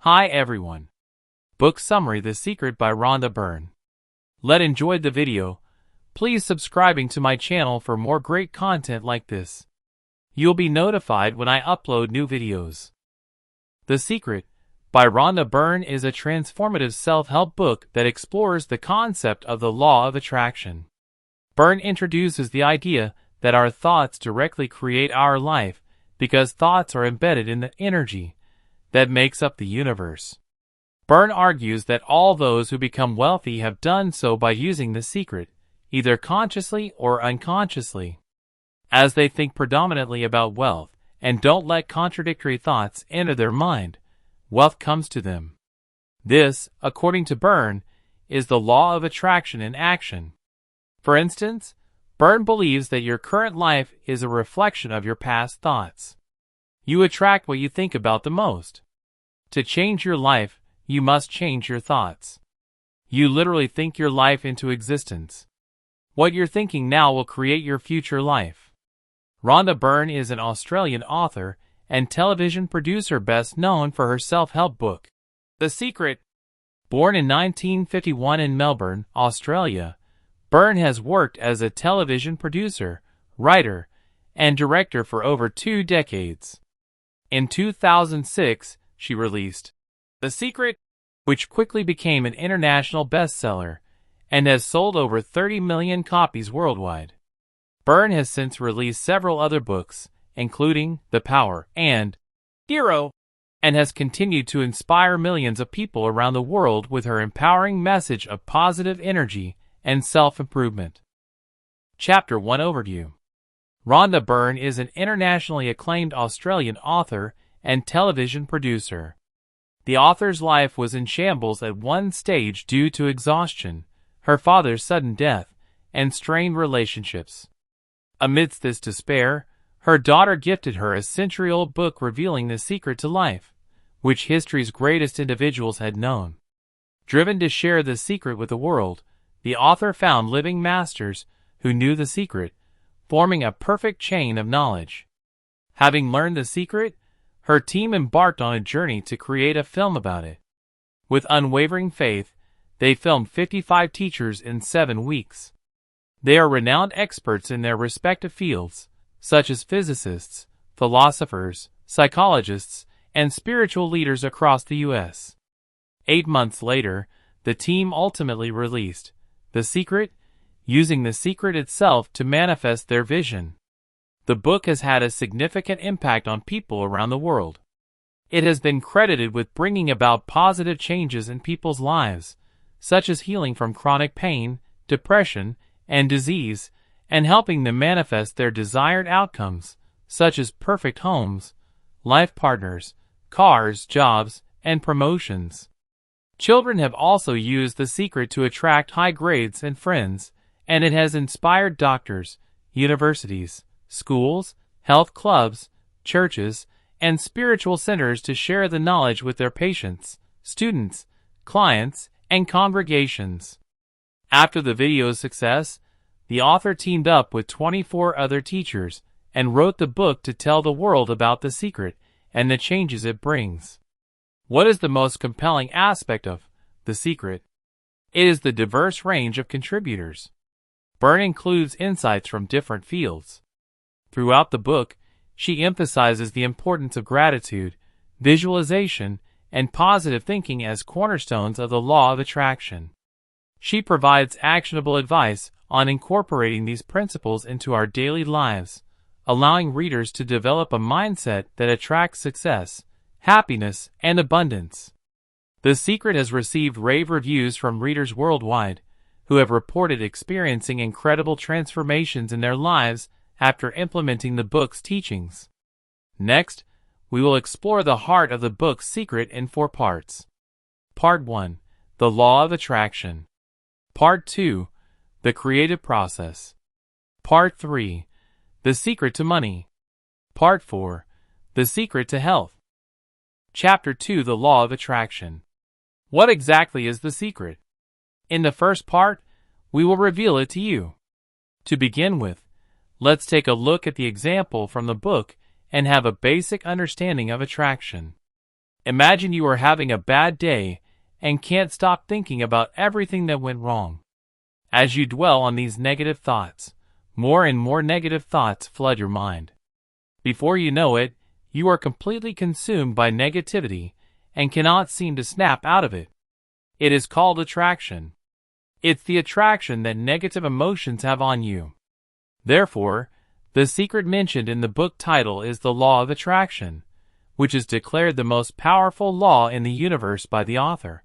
Hi everyone. Book Summary The Secret by Rhonda Byrne. Enjoyed the video. Please subscribing to my channel for more great content like this. You'll be notified when I upload new videos. The Secret by Rhonda Byrne is a transformative self-help book that explores the concept of the law of attraction. Byrne introduces the idea that our thoughts directly create our life because thoughts are embedded in the energy that makes up the universe. Byrne argues that all those who become wealthy have done so by using the secret, either consciously or unconsciously. As they think predominantly about wealth and don't let contradictory thoughts enter their mind, wealth comes to them. This, according to Byrne, is the law of attraction in action. For instance, Byrne believes that your current life is a reflection of your past thoughts. You attract what you think about the most. To change your life, you must change your thoughts. You literally think your life into existence. What you're thinking now will create your future life. Rhonda Byrne is an Australian author and television producer best known for her self-help book, The Secret. Born in 1951 in Melbourne, Australia, Byrne has worked as a television producer, writer, and director for over 2 decades. In 2006, she released The Secret, which quickly became an international bestseller and has sold over 30 million copies worldwide. Byrne has since released several other books, including The Power and Hero, and has continued to inspire millions of people around the world with her empowering message of positive energy and self-improvement. Chapter 1 Overview. Rhonda Byrne is an internationally acclaimed Australian author and television producer. The author's life was in shambles at one stage due to exhaustion, her father's sudden death, and strained relationships. Amidst this despair, her daughter gifted her a century-old book revealing the secret to life, which history's greatest individuals had known. Driven to share the secret with the world, the author found living masters who knew the secret, forming a perfect chain of knowledge. Having learned the secret, her team embarked on a journey to create a film about it. With unwavering faith, they filmed 55 teachers in 7 weeks. They are renowned experts in their respective fields, such as physicists, philosophers, psychologists, and spiritual leaders across the U.S. 8 months later, the team ultimately released The Secret, using the secret itself to manifest their vision. The book has had a significant impact on people around the world. It has been credited with bringing about positive changes in people's lives, such as healing from chronic pain, depression, and disease, and helping them manifest their desired outcomes, such as perfect homes, life partners, cars, jobs, and promotions. Children have also used the secret to attract high grades and friends, and it has inspired doctors, universities, schools, health clubs, churches, and spiritual centers to share the knowledge with their patients, students, clients, and congregations. After the video's success, the author teamed up with 24 other teachers and wrote the book to tell the world about the secret and the changes it brings. What is the most compelling aspect of The Secret? It is the diverse range of contributors. Byrne includes insights from different fields. Throughout the book, she emphasizes the importance of gratitude, visualization, and positive thinking as cornerstones of the law of attraction. She provides actionable advice on incorporating these principles into our daily lives, allowing readers to develop a mindset that attracts success, happiness, and abundance. The Secret has received rave reviews from readers worldwide, who have reported experiencing incredible transformations in their lives after implementing the book's teachings. Next, we will explore the heart of the book's secret in 4 parts. Part 1. The Law of Attraction. Part 2. The Creative Process. Part 3. The Secret to Money. Part 4. The Secret to Health. Chapter 2. The Law of Attraction. What exactly is the secret? In the first part, we will reveal it to you. To begin with, let's take a look at the example from the book and have a basic understanding of attraction. Imagine you are having a bad day and can't stop thinking about everything that went wrong. As you dwell on these negative thoughts, more and more negative thoughts flood your mind. Before you know it, you are completely consumed by negativity and cannot seem to snap out of it. It is called attraction. It's the attraction that negative emotions have on you. Therefore, the secret mentioned in the book title is the law of attraction, which is declared the most powerful law in the universe by the author.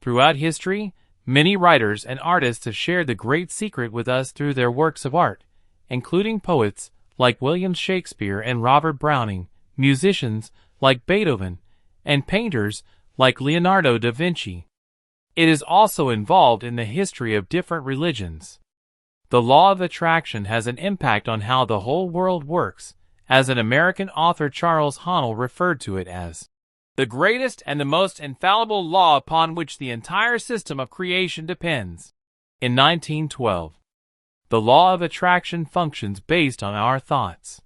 Throughout history, many writers and artists have shared the great secret with us through their works of art, including poets like William Shakespeare and Robert Browning, musicians like Beethoven, and painters like Leonardo da Vinci. It is also involved in the history of different religions. The law of attraction has an impact on how the whole world works, as an American author Charles Haanel referred to it as the greatest and the most infallible law upon which the entire system of creation depends. In 1912, the law of attraction functions based on our thoughts.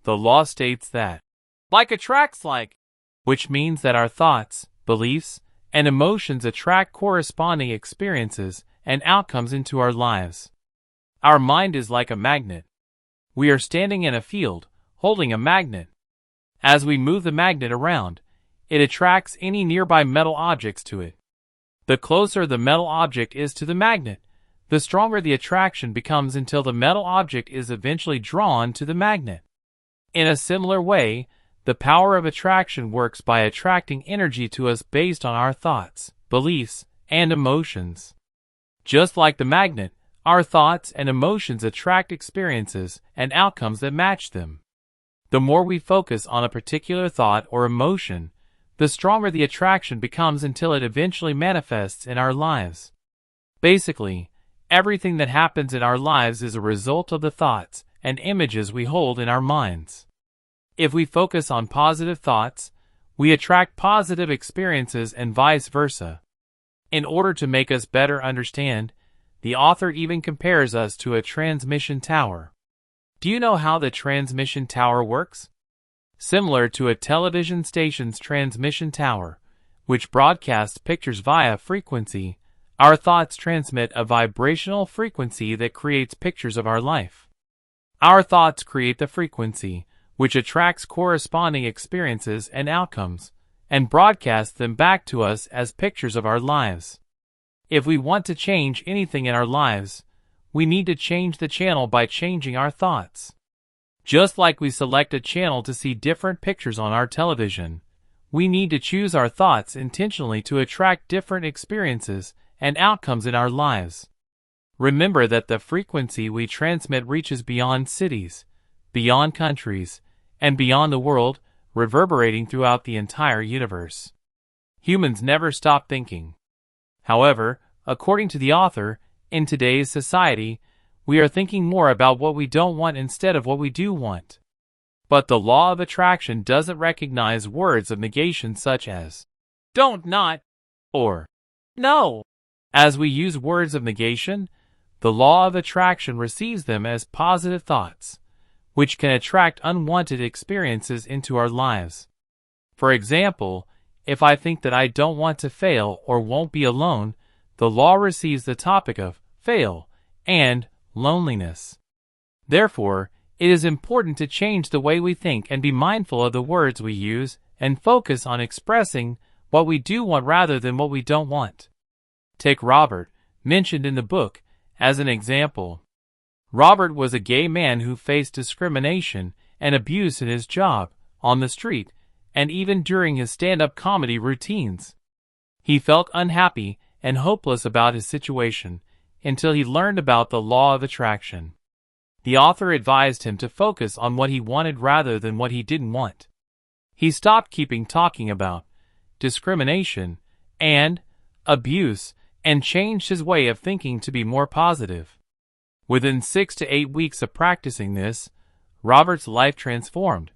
The law states that like attracts like, which means that our thoughts, beliefs, and emotions attract corresponding experiences and outcomes into our lives. Our mind is like a magnet. We are standing in a field, holding a magnet. As we move the magnet around, it attracts any nearby metal objects to it. The closer the metal object is to the magnet, the stronger the attraction becomes until the metal object is eventually drawn to the magnet. In a similar way, the power of attraction works by attracting energy to us based on our thoughts, beliefs, and emotions. Just like the magnet, our thoughts and emotions attract experiences and outcomes that match them. The more we focus on a particular thought or emotion, the stronger the attraction becomes until it eventually manifests in our lives. Basically, everything that happens in our lives is a result of the thoughts and images we hold in our minds. If we focus on positive thoughts, we attract positive experiences and vice versa. In order to make us better understand, the author even compares us to a transmission tower. Do you know how the transmission tower works? Similar to a television station's transmission tower, which broadcasts pictures via frequency, our thoughts transmit a vibrational frequency that creates pictures of our life. Our thoughts create the frequency, which attracts corresponding experiences and outcomes, and broadcasts them back to us as pictures of our lives. If we want to change anything in our lives, we need to change the channel by changing our thoughts. Just like we select a channel to see different pictures on our television, we need to choose our thoughts intentionally to attract different experiences and outcomes in our lives. Remember that the frequency we transmit reaches beyond cities, beyond countries, and beyond the world, reverberating throughout the entire universe. Humans never stop thinking. However, according to the author, in today's society, we are thinking more about what we don't want instead of what we do want. But the law of attraction doesn't recognize words of negation such as don't not or no. As we use words of negation, the law of attraction receives them as positive thoughts, which can attract unwanted experiences into our lives. For example, if I think that I don't want to fail or won't be alone, the law receives the topic of fail and loneliness. Therefore, it is important to change the way we think and be mindful of the words we use and focus on expressing what we do want rather than what we don't want. Take Robert, mentioned in the book, as an example. Robert was a gay man who faced discrimination and abuse in his job, on the street, and even during his stand-up comedy routines. He felt unhappy and hopeless about his situation until he learned about the law of attraction. The author advised him to focus on what he wanted rather than what he didn't want. He stopped talking about discrimination and abuse and changed his way of thinking to be more positive. Within 6 to 8 weeks of practicing this, Robert's life transformed.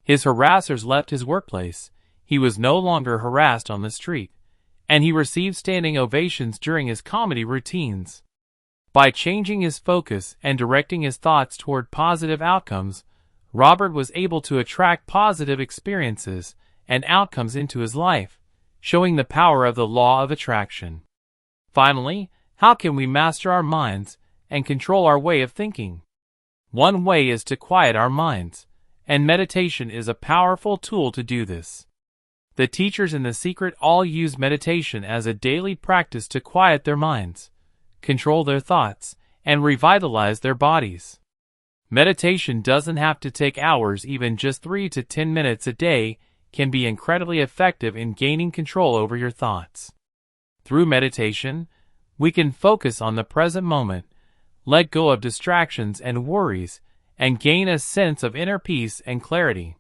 His harassers left his workplace, he was no longer harassed on the street, and he received standing ovations during his comedy routines. By changing his focus and directing his thoughts toward positive outcomes, Robert was able to attract positive experiences and outcomes into his life, showing the power of the law of attraction. Finally, how can we master our minds and control our way of thinking? One way is to quiet our minds, and meditation is a powerful tool to do this. The teachers in The Secret all use meditation as a daily practice to quiet their minds, control their thoughts, and revitalize their bodies. Meditation doesn't have to take hours. Even just 3 to 10 minutes a day can be incredibly effective in gaining control over your thoughts. Through meditation, we can focus on the present moment, let go of distractions and worries, and gain a sense of inner peace and clarity.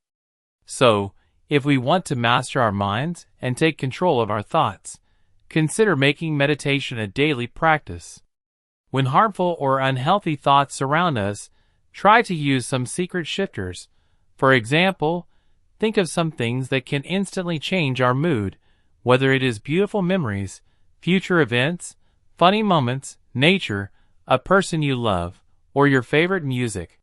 So, if we want to master our minds and take control of our thoughts, consider making meditation a daily practice. When harmful or unhealthy thoughts surround us, try to use some secret shifters. For example, think of some things that can instantly change our mood, whether it is beautiful memories, future events, funny moments, nature, a person you love, or your favorite music.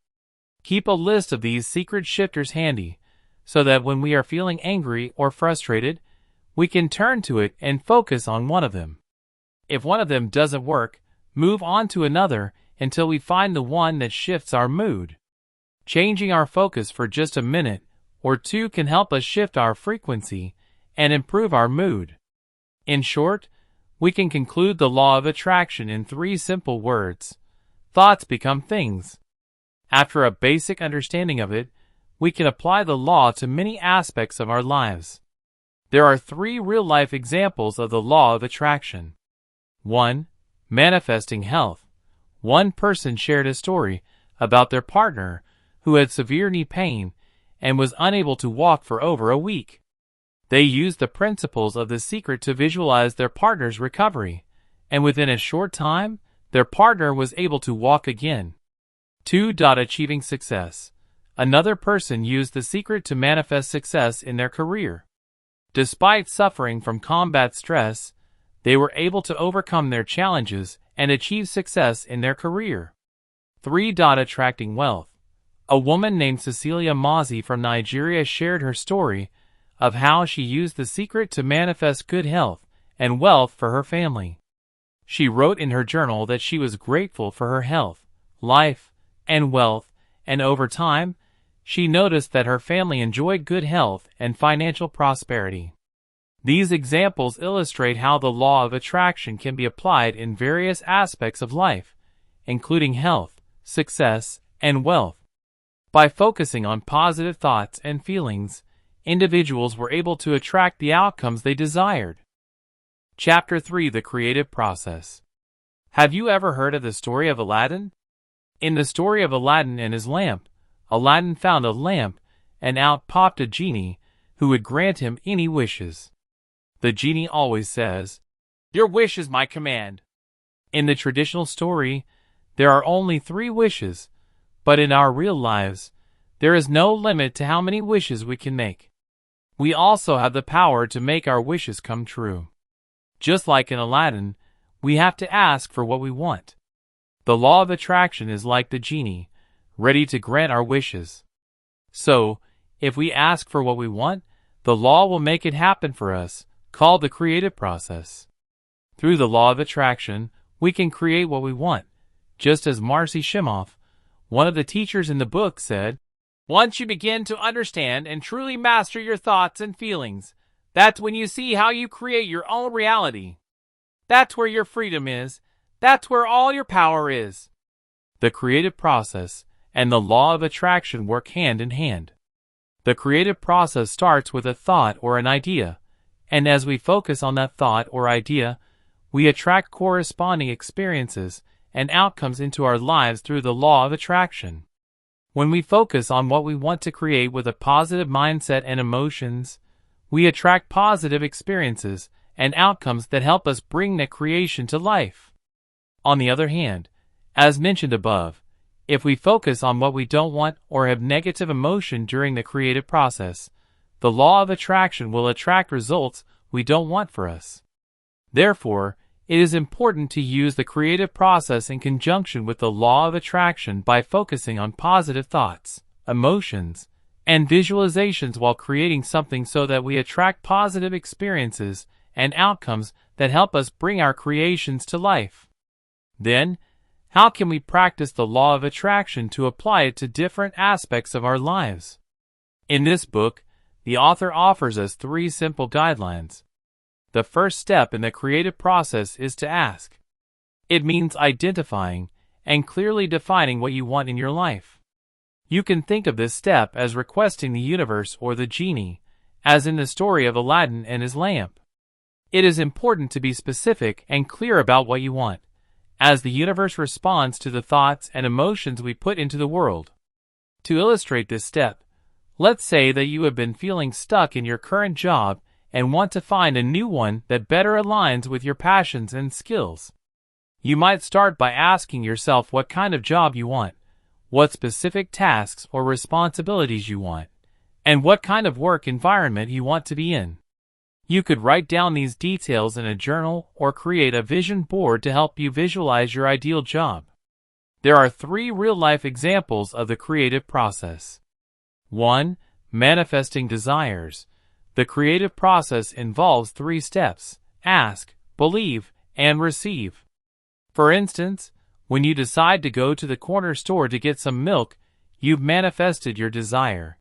Keep a list of these secret shifters handy, so that when we are feeling angry or frustrated, we can turn to it and focus on one of them. If one of them doesn't work, move on to another until we find the one that shifts our mood. Changing our focus for just a minute or two can help us shift our frequency and improve our mood. In short, we can conclude the law of attraction in 3 simple words. Thoughts become things. After a basic understanding of it, we can apply the law to many aspects of our lives. There are 3 real-life examples of the law of attraction. 1. Manifesting health. One person shared a story about their partner who had severe knee pain and was unable to walk for over a week. They used the principles of The Secret to visualize their partner's recovery, and within a short time, their partner was able to walk again. 2. Achieving success. Another person used The Secret to manifest success in their career. Despite suffering from combat stress, they were able to overcome their challenges and achieve success in their career. 3. Attracting wealth. A woman named Cecilia Mazi from Nigeria shared her story of how she used The Secret to manifest good health and wealth for her family. She wrote in her journal that she was grateful for her health, life, and wealth, and over time, she noticed that her family enjoyed good health and financial prosperity. These examples illustrate how the law of attraction can be applied in various aspects of life, including health, success, and wealth. By focusing on positive thoughts and feelings, individuals were able to attract the outcomes they desired. Chapter 3: The Creative Process. Have you ever heard of the story of Aladdin? In the story of Aladdin and his lamp, Aladdin found a lamp, and out popped a genie who would grant him any wishes. The genie always says, "Your wish is my command." In the traditional story, there are only 3 wishes, but in our real lives, there is no limit to how many wishes we can make. We also have the power to make our wishes come true. Just like in Aladdin, we have to ask for what we want. The law of attraction is like the genie, ready to grant our wishes. So, if we ask for what we want, the law will make it happen for us, called the creative process. Through the law of attraction, we can create what we want, just as Marcy Shimoff, one of the teachers in the book, said, "Once you begin to understand and truly master your thoughts and feelings, that's when you see how you create your own reality. That's where your freedom is. That's where all your power is." The creative process and the law of attraction work hand in hand. The creative process starts with a thought or an idea, and as we focus on that thought or idea, we attract corresponding experiences and outcomes into our lives through the law of attraction. When we focus on what we want to create with a positive mindset and emotions, we attract positive experiences and outcomes that help us bring that creation to life. On the other hand, as mentioned above, if we focus on what we don't want or have negative emotion during the creative process, the law of attraction will attract results we don't want for us. Therefore, it is important to use the creative process in conjunction with the law of attraction by focusing on positive thoughts, emotions, and visualizations while creating something so that we attract positive experiences and outcomes that help us bring our creations to life. Then, how can we practice the law of attraction to apply it to different aspects of our lives? In this book, the author offers us 3 simple guidelines. The first step in the creative process is to ask. It means identifying and clearly defining what you want in your life. You can think of this step as requesting the universe or the genie, as in the story of Aladdin and his lamp. It is important to be specific and clear about what you want, as the universe responds to the thoughts and emotions we put into the world. To illustrate this step, let's say that you have been feeling stuck in your current job and want to find a new one that better aligns with your passions and skills. You might start by asking yourself what kind of job you want, what specific tasks or responsibilities you want, and what kind of work environment you want to be in. You could write down these details in a journal or create a vision board to help you visualize your ideal job. There are 3 real-life examples of the creative process. 1. Manifesting desires. The creative process involves 3 steps: ask, believe, and receive. For instance, when you decide to go to the corner store to get some milk, you've manifested your desire.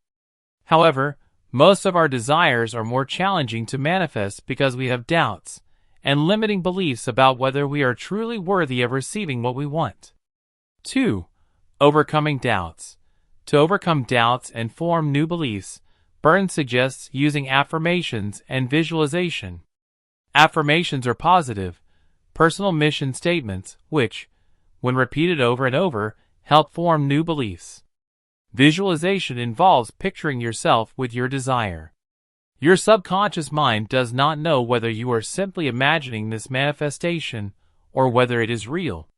However, most of our desires are more challenging to manifest because we have doubts and limiting beliefs about whether we are truly worthy of receiving what we want. 2. Overcoming doubts. To overcome doubts and form new beliefs, Byrne suggests using affirmations and visualization. Affirmations are positive, personal mission statements which, when repeated over and over, help form new beliefs. Visualization involves picturing yourself with your desire. Your subconscious mind does not know whether you are simply imagining this manifestation or whether it is real.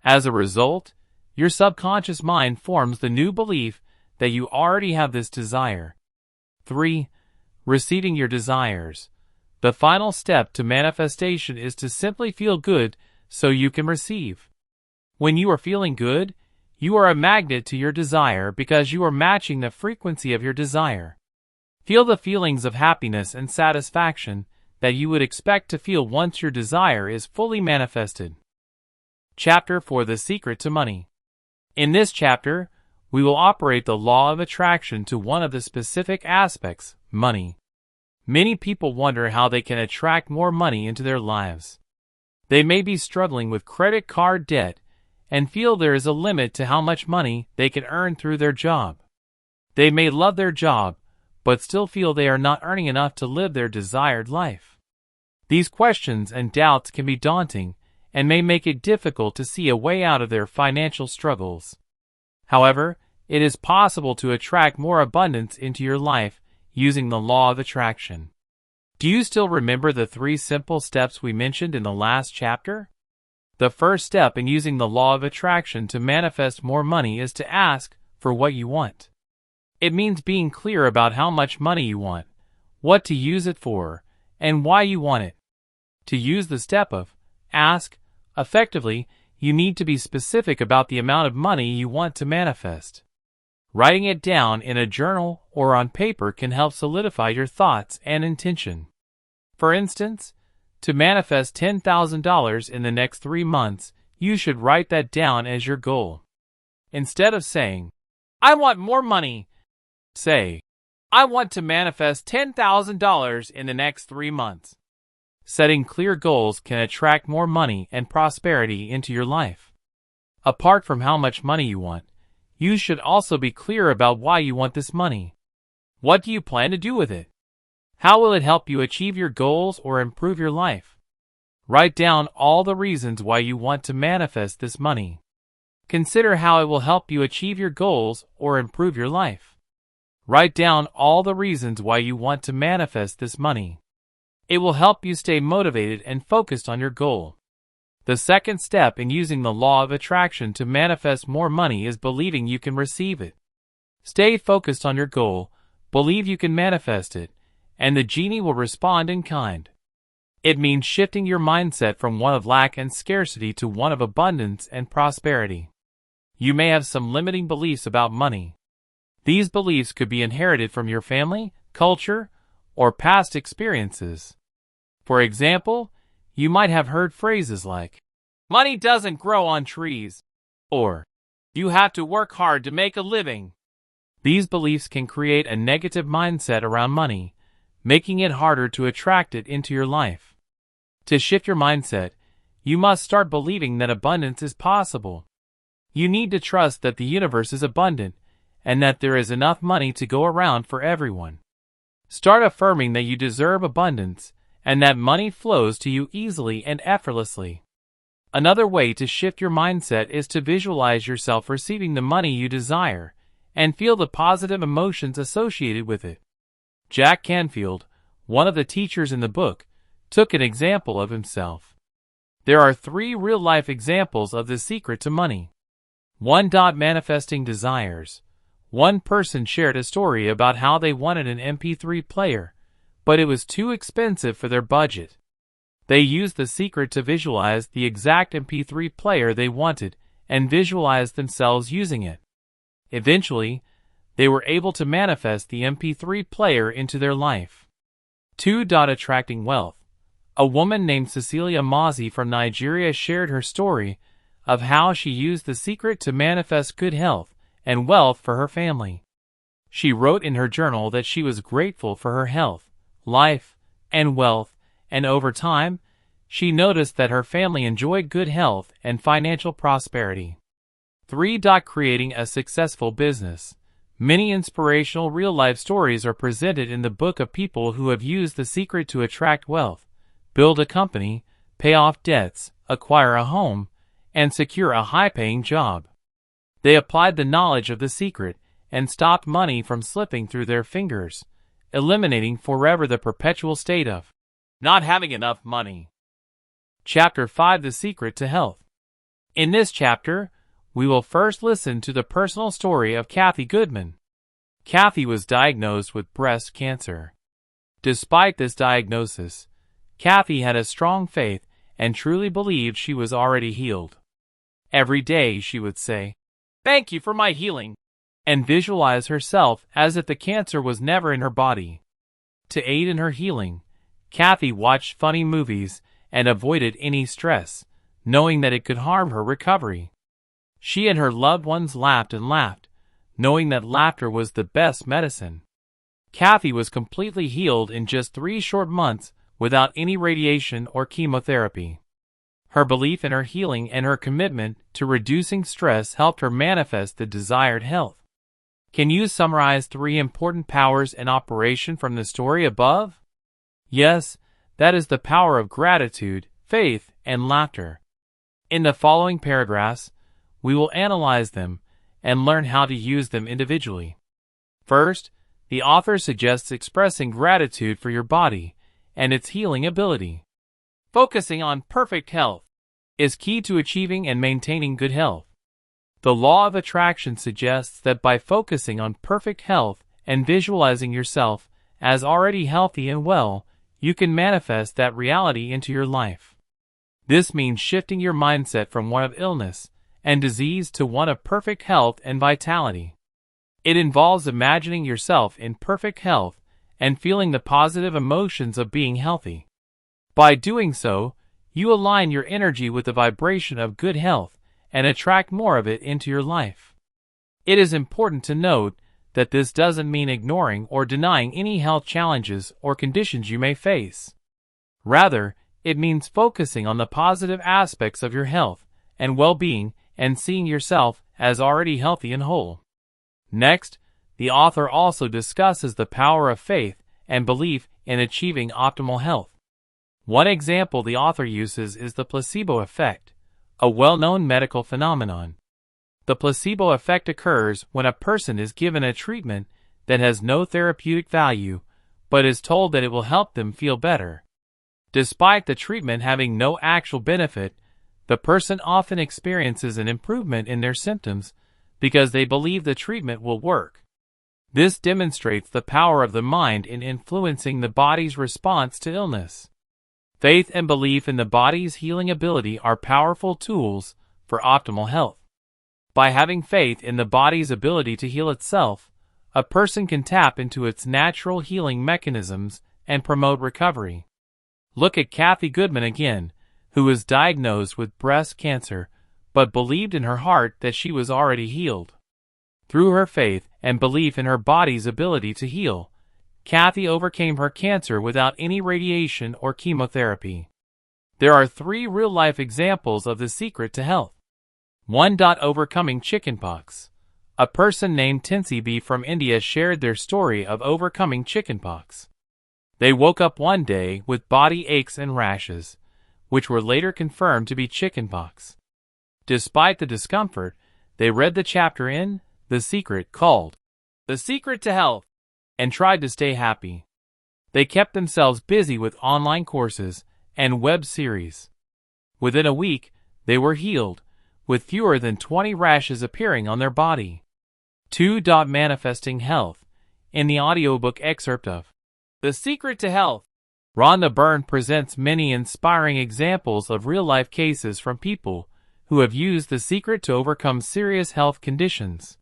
As a result, your subconscious mind forms the new belief that you already have this desire. 3. Receiving your desires. The final step to manifestation is to simply feel good so you can receive. When you are feeling good, you are a magnet to your desire because you are matching the frequency of your desire. Feel the feelings of happiness and satisfaction that you would expect to feel once your desire is fully manifested. Chapter 4: The Secret to Money. In this chapter, we will operate the law of attraction to one of the specific aspects, money. Many people wonder how they can attract more money into their lives. They may be struggling with credit card debt and feel there is a limit to how much money they can earn through their job. They may love their job, but still feel they are not earning enough to live their desired life. These questions and doubts can be daunting and may make it difficult to see a way out of their financial struggles. However, it is possible to attract more abundance into your life using the law of attraction. Do you still remember the 3 simple steps we mentioned in the last chapter? The first step in using the law of attraction to manifest more money is to ask for what you want. It means being clear about how much money you want, what to use it for, and why you want it. To use the step of ask effectively, you need to be specific about the amount of money you want to manifest. Writing it down in a journal or on paper can help solidify your thoughts and intention. For instance, to manifest $10,000 in the next 3 months, you should write that down as your goal. Instead of saying, "I want more money," say, "I want to manifest $10,000 in the next 3 months." Setting clear goals can attract more money and prosperity into your life. Apart from how much money you want, you should also be clear about why you want this money. What do you plan to do with it? How will it help you achieve your goals or improve your life? Write down all the reasons why you want to manifest this money. Consider how it will help you achieve your goals or improve your life. Write down all the reasons why you want to manifest this money. It will help you stay motivated and focused on your goal. The second step in using the law of attraction to manifest more money is believing you can receive it. Stay focused on your goal, believe you can manifest it, and the genie will respond in kind. It means shifting your mindset from one of lack and scarcity to one of abundance and prosperity. You may have some limiting beliefs about money. These beliefs could be inherited from your family, culture, or past experiences. For example, you might have heard phrases like, "Money doesn't grow on trees," or "You have to work hard to make a living." These beliefs can create a negative mindset around money, making it harder to attract it into your life. To shift your mindset, you must start believing that abundance is possible. You need to trust that the universe is abundant and that there is enough money to go around for everyone. Start affirming that you deserve abundance and that money flows to you easily and effortlessly. Another way to shift your mindset is to visualize yourself receiving the money you desire and feel the positive emotions associated with it. Jack Canfield, one of the teachers in the book, took an example of himself. There are 3 real-life examples of the secret to money. 1. Manifesting desires. One person shared a story about how they wanted an MP3 player, but it was too expensive for their budget. They used the secret to visualize the exact MP3 player they wanted and visualize themselves using it. Eventually, they were able to manifest the MP3 player into their life. 2. Attracting wealth. A woman named Cecilia Mazi from Nigeria shared her story of how she used the secret to manifest good health and wealth for her family. She wrote in her journal that she was grateful for her health, life, and wealth, and over time, she noticed that her family enjoyed good health and financial prosperity. 3. Creating a successful business. Many inspirational real-life stories are presented in the book of people who have used the secret to attract wealth, build a company, pay off debts, acquire a home, and secure a high-paying job. They applied the knowledge of the secret and stopped money from slipping through their fingers, eliminating forever the perpetual state of not having enough money. Chapter 5. The Secret to Health. In this chapter, we will first listen to the personal story of Kathy Goodman. Kathy was diagnosed with breast cancer. Despite this diagnosis, Kathy had a strong faith and truly believed she was already healed. Every day she would say, "Thank you for my healing," and visualize herself as if the cancer was never in her body. To aid in her healing, Kathy watched funny movies and avoided any stress, knowing that it could harm her recovery. She and her loved ones laughed and laughed, knowing that laughter was the best medicine. Kathy was completely healed in just 3 short months without any radiation or chemotherapy. Her belief in her healing and her commitment to reducing stress helped her manifest the desired health. Can you summarize 3 important powers in operation from the story above? Yes, that is the power of gratitude, faith, and laughter. In the following paragraphs, we will analyze them and learn how to use them individually. First, the author suggests expressing gratitude for your body and its healing ability. Focusing on perfect health is key to achieving and maintaining good health. The law of attraction suggests that by focusing on perfect health and visualizing yourself as already healthy and well, you can manifest that reality into your life. This means shifting your mindset from one of illness and disease to one of perfect health and vitality. It involves imagining yourself in perfect health and feeling the positive emotions of being healthy. By doing so, you align your energy with the vibration of good health and attract more of it into your life. It is important to note that this doesn't mean ignoring or denying any health challenges or conditions you may face. Rather, it means focusing on the positive aspects of your health and well-being and seeing yourself as already healthy and whole. Next, the author also discusses the power of faith and belief in achieving optimal health. One example the author uses is the placebo effect, a well-known medical phenomenon. The placebo effect occurs when a person is given a treatment that has no therapeutic value, but is told that it will help them feel better. Despite the treatment having no actual benefit, the person often experiences an improvement in their symptoms because they believe the treatment will work. This demonstrates the power of the mind in influencing the body's response to illness. Faith and belief in the body's healing ability are powerful tools for optimal health. By having faith in the body's ability to heal itself, a person can tap into its natural healing mechanisms and promote recovery. Look at Kathy Goodman again, who was diagnosed with breast cancer, but believed in her heart that she was already healed. Through her faith and belief in her body's ability to heal, Kathy overcame her cancer without any radiation or chemotherapy. There are 3 real-life examples of the secret to health. 1. Overcoming chickenpox. A person named Tinsy B from India shared their story of overcoming chickenpox. They woke up one day with body aches and rashes, which were later confirmed to be chickenpox. Despite the discomfort, they read the chapter in The Secret called The Secret to Health and tried to stay happy. They kept themselves busy with online courses and web series. Within a week, they were healed, with fewer than 20 rashes appearing on their body. 2. Manifesting health. In the audiobook excerpt of The Secret to Health, Rhonda Byrne presents many inspiring examples of real-life cases from people who have used the secret to overcome serious health conditions.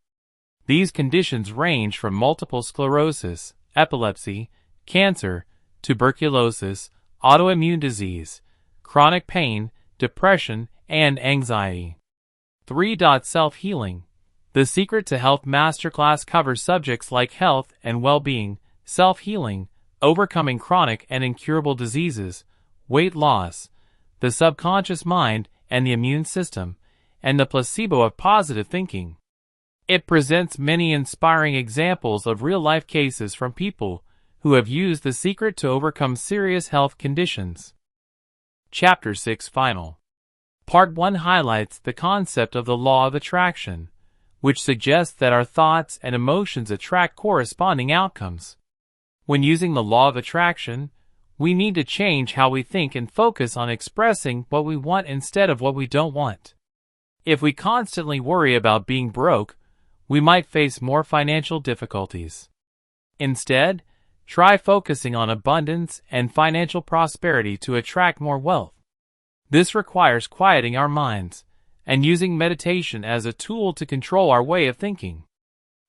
These conditions range from multiple sclerosis, epilepsy, cancer, tuberculosis, autoimmune disease, chronic pain, depression, and anxiety. 3. Self-healing. The Secret to Health Masterclass covers subjects like health and well-being, self-healing, overcoming chronic and incurable diseases, weight loss, the subconscious mind and the immune system, and the placebo of positive thinking. It presents many inspiring examples of real-life cases from people who have used the secret to overcome serious health conditions. Chapter 6 Final. Part 1 highlights the concept of the law of attraction, which suggests that our thoughts and emotions attract corresponding outcomes. When using the law of attraction, we need to change how we think and focus on expressing what we want instead of what we don't want. If we constantly worry about being broke, we might face more financial difficulties. Instead, try focusing on abundance and financial prosperity to attract more wealth. This requires quieting our minds and using meditation as a tool to control our way of thinking.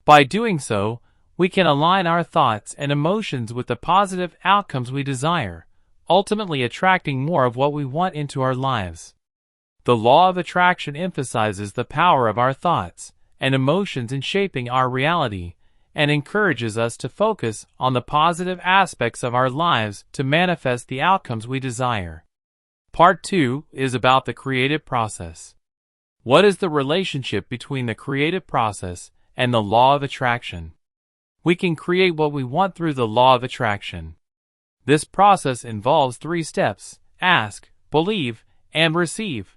By doing so, we can align our thoughts and emotions with the positive outcomes we desire, ultimately attracting more of what we want into our lives. The law of attraction emphasizes the power of our thoughts and emotions in shaping our reality, and encourages us to focus on the positive aspects of our lives to manifest the outcomes we desire. Part 2 is about the creative process. What is the relationship between the creative process and the law of attraction? We can create what we want through the law of attraction. This process involves 3 steps: ask, believe, and receive.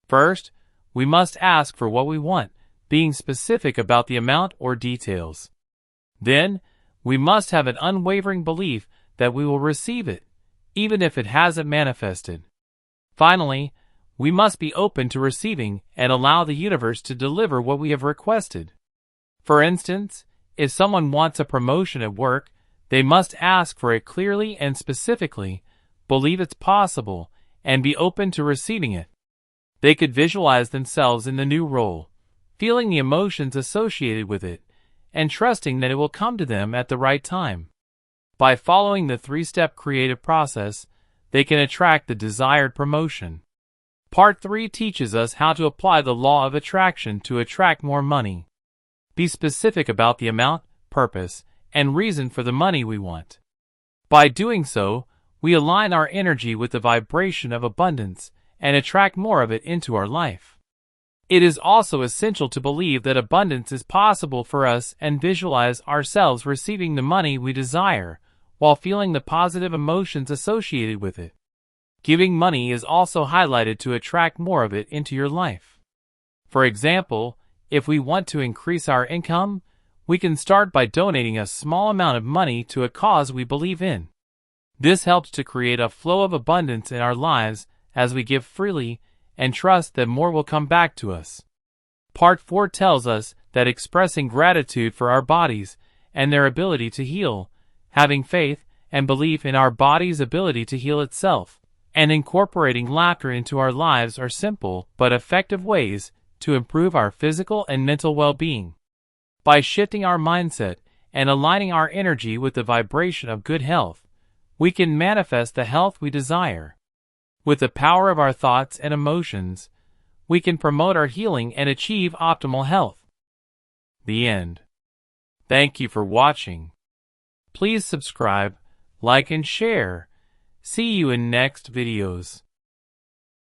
First, we must ask for what we want, being specific about the amount or details. Then, we must have an unwavering belief that we will receive it, even if it hasn't manifested. Finally, we must be open to receiving and allow the universe to deliver what we have requested. For instance, if someone wants a promotion at work, they must ask for it clearly and specifically, believe it's possible, and be open to receiving it. They could visualize themselves in the new role, feeling the emotions associated with it, and trusting that it will come to them at the right time. By following the 3-step creative process, they can attract the desired promotion. Part 3 teaches us how to apply the law of attraction to attract more money. Be specific about the amount, purpose, and reason for the money we want. By doing so, we align our energy with the vibration of abundance and attract more of it into our life. It is also essential to believe that abundance is possible for us and visualize ourselves receiving the money we desire, while feeling the positive emotions associated with it. Giving money is also highlighted to attract more of it into your life. For example, if we want to increase our income, we can start by donating a small amount of money to a cause we believe in. This helps to create a flow of abundance in our lives as we give freely and trust that more will come back to us. Part 4 tells us that expressing gratitude for our bodies and their ability to heal, having faith and belief in our body's ability to heal itself, and incorporating laughter into our lives are simple but effective ways to improve our physical and mental well-being. By shifting our mindset and aligning our energy with the vibration of good health, we can manifest the health we desire. With the power of our thoughts and emotions, we can promote our healing and achieve optimal health. The end. Thank you for watching. Please subscribe, like and share. See you in next videos.